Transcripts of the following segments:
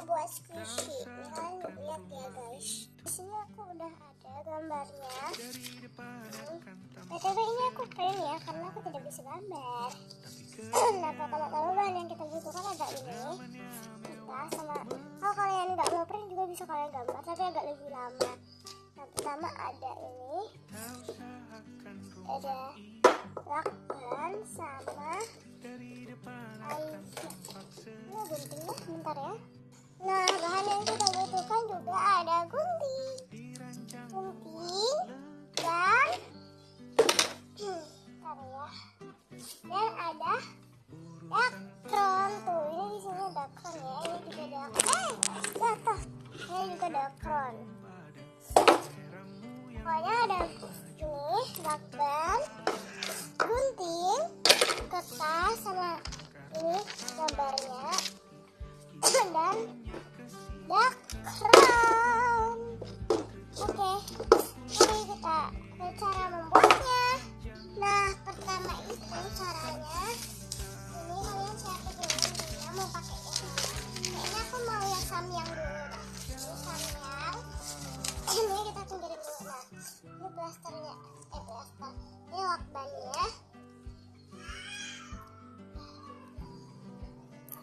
buat squishy. Kalian lihat ya guys. Di sini aku udah ada gambarnya. BTW ini aku print ya karena aku tidak bisa gambar. Nah pertama-tama bahan yang kita butuhkan ada ini. Kita sama kalau kalian nggak mau print juga bisa kalian gambar tapi agak lebih lama. Yang pertama ada ini. Ada lakban sama ini guntingnya bentar ya. Nah bahan yang kita butuhkan juga ada gunting dan dan ada dakron tuh. Ini di sini dakron ya. Ini juga dakron. Jatuh. Ini juga dakron. Pokoknya ada ini lakban, gunting, kertas sama ini gambarnya dan dakron. Oke, mari kita ke cara membuatnya. Nah pertama itu caranya ini kalian siapin dulu intinya mau pakai kayaknya aku mau yang samyang dulu. Ini samyang, ini kita pinggirin dulu. Nah ini plasternya, plaster ini lakbannya.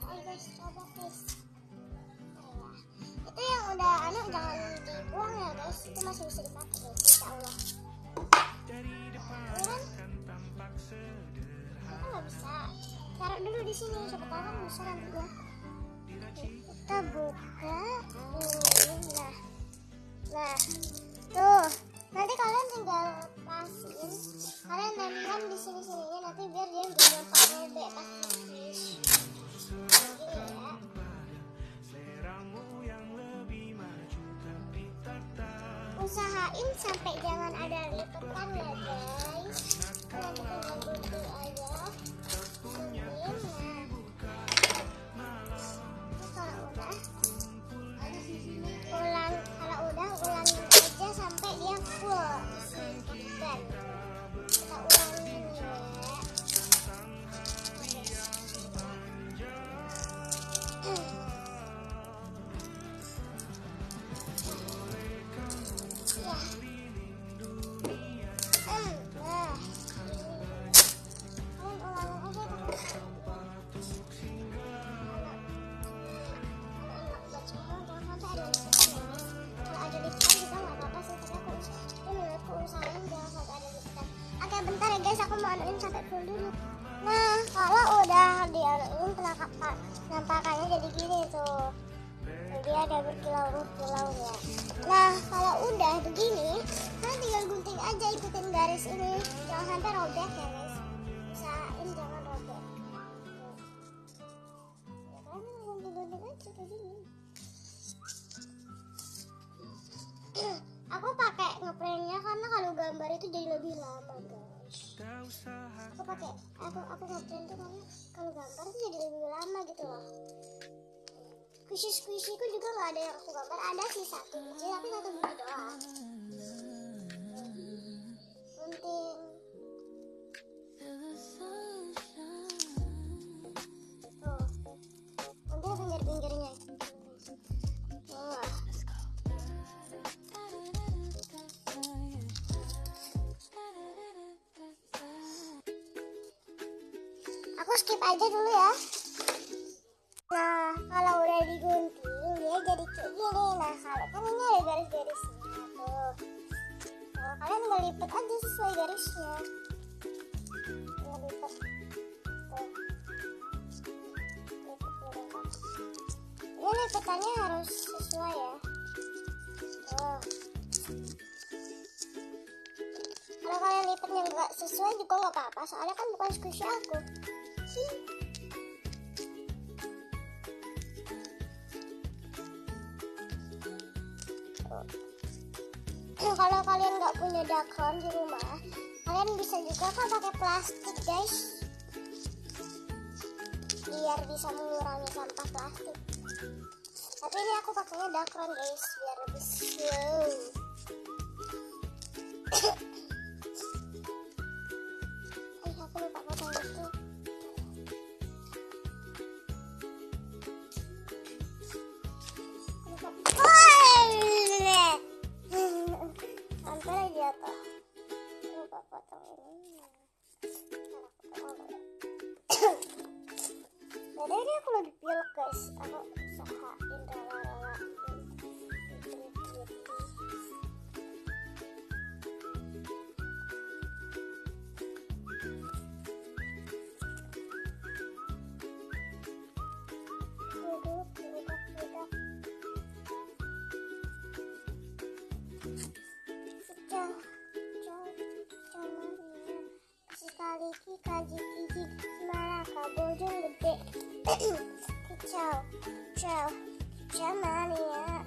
Ayo guys, coba guys. Itu yang udah jangan dibuang ya guys, itu masih bisa dipakai guys, insya Allah. Kita nggak bisa taruh dulu di sini, siapa tahu kan bisa nantinya. Kita buka ini. Nah tuh nanti kalian tinggal pasin, kalian nempel di sini-sininya nanti biar dia gampang robek pas habis. Usahain sampai jangan ada lipatan ya guys. Kalian tinggal gunting aja. Kalau udah ulangin aja sampai dia full dan kita ulangin ya. Bentar ya guys, aku mau anuin sampai full dulu. Nah kalau udah dianuin penampakannya jadi gini tuh, dia ada berkilau-kilau ya. Nah kalau udah begini kalian tinggal gunting aja, ikutin garis ini, jangan sampai robek ya guys, usahain jangan robek ya. Kalian gunting-gunting aja kayak gini. Aku pakai ngeprintnya karena kalau gambar itu jadi lebih lama guys. Aku ngeprint tuh karena kalau gambar itu jadi lebih lama gitu loh. Squishy ku juga nggak ada yang aku gambar, ada sih satu kecil tapi satu biji doang. Gunting. Tuh, gunting pinggir-pinggirnya. Aku skip aja dulu ya. Nah kalau udah digunting dia jadi kayak gini. Nah kalau kan ini ada garis-garisnya tuh. Nah, kalian tinggal lipat aja sesuai garisnya. Tinggal lipat. Ini lipatannya harus sesuai ya. Tuh. Kalau kalian lipatnya nggak sesuai juga nggak apa-apa, soalnya kan bukan squishy aku. Kalau kalian nggak punya dakron di rumah, kalian bisa juga kan pakai plastik guys, biar bisa mengurangi sampah plastik. Tapi ini aku pakainya dakron guys, biar lebih slow. Aku lupa potong itu. lagi pilek guys, aku usahain rela-relain diteliti. Sekali kaji kiji malaka bojong gede kicau kicau mania.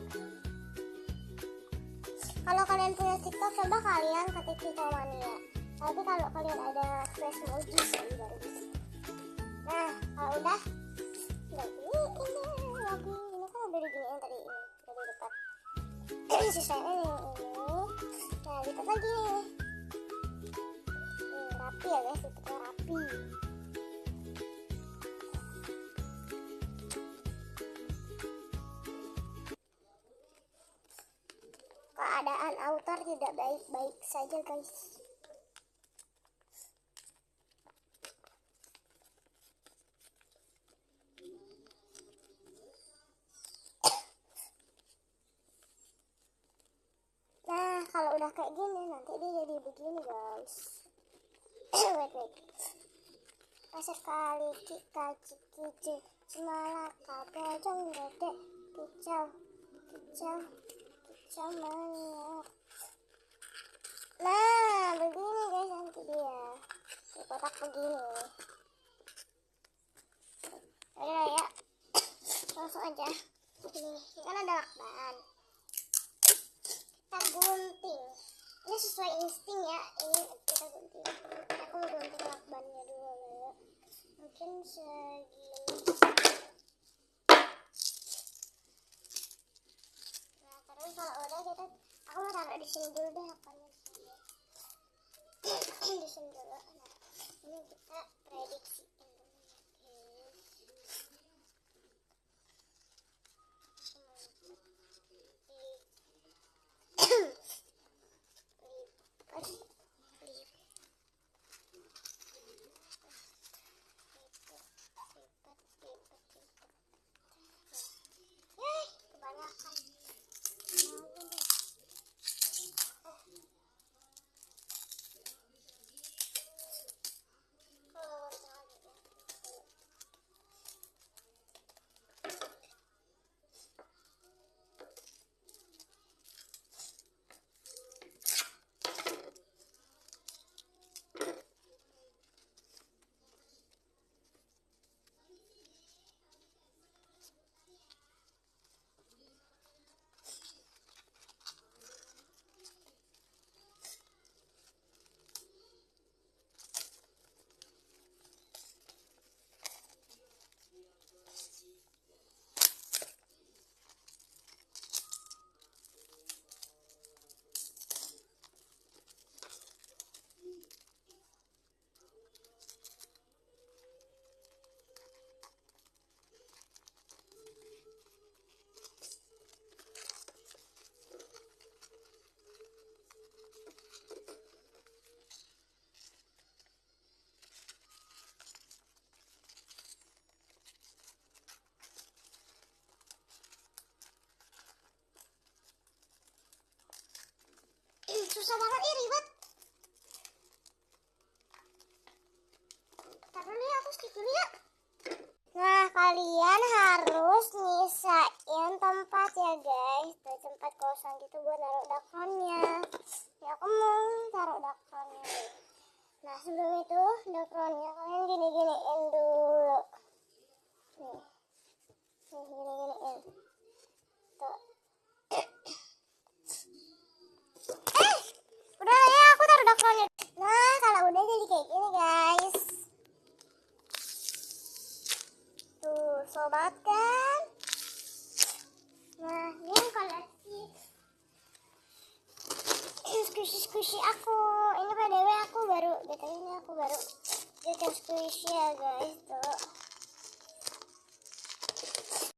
Kalau kalian punya TikTok, coba kalian ketik kicau mania. Tapi kalau kalian ada flash emoji sih baru bisa. Nah kalau udah ini lagi ini kan udah diginiin tadi, ini dari dekat sisanya ini. Nah dekat lagi nih. Rapi ya guys, tutupnya rapi. Keadaan outer tidak baik-baik saja guys. Nah kalau udah kayak gini nanti dia jadi begini guys. wait. Pasir kali kaji kiji semalaka bojong gede kicau mania. Nah begini guys nanti dia di kotak begini. Udah ya, langsung aja. Ini kan ada lakban, kita gunting. Ini sesuai insting ya, ini kita gunting. Aku mau gunting lakbannya dulu ya, mungkin segini. Nah terus kalau udah kita, aku mau taruh di sini dulu deh lakbannya. Di sini dulu. Nah ini kita prediksiin dulu. Susah banget, ribet. Ntar dulu ya, aku skip dulu ya. Nah kalian harus nyisain tempat ya guys, tuh tempat kosong gitu buat taruh dakronnya. Ya aku mau taruh dakronnya. Nah sebelum itu dakronnya kalian gini-giniin dulu. Nih gini-giniin. Tuh. Udah ya, aku taruh dakronnya. Nah kalau udah jadi kayak gini guys. Tuh sobat kan. Nah ini koleksi squishy aku. Ini PDW aku baru, ini aku baru bikin squishy ya guys tuh.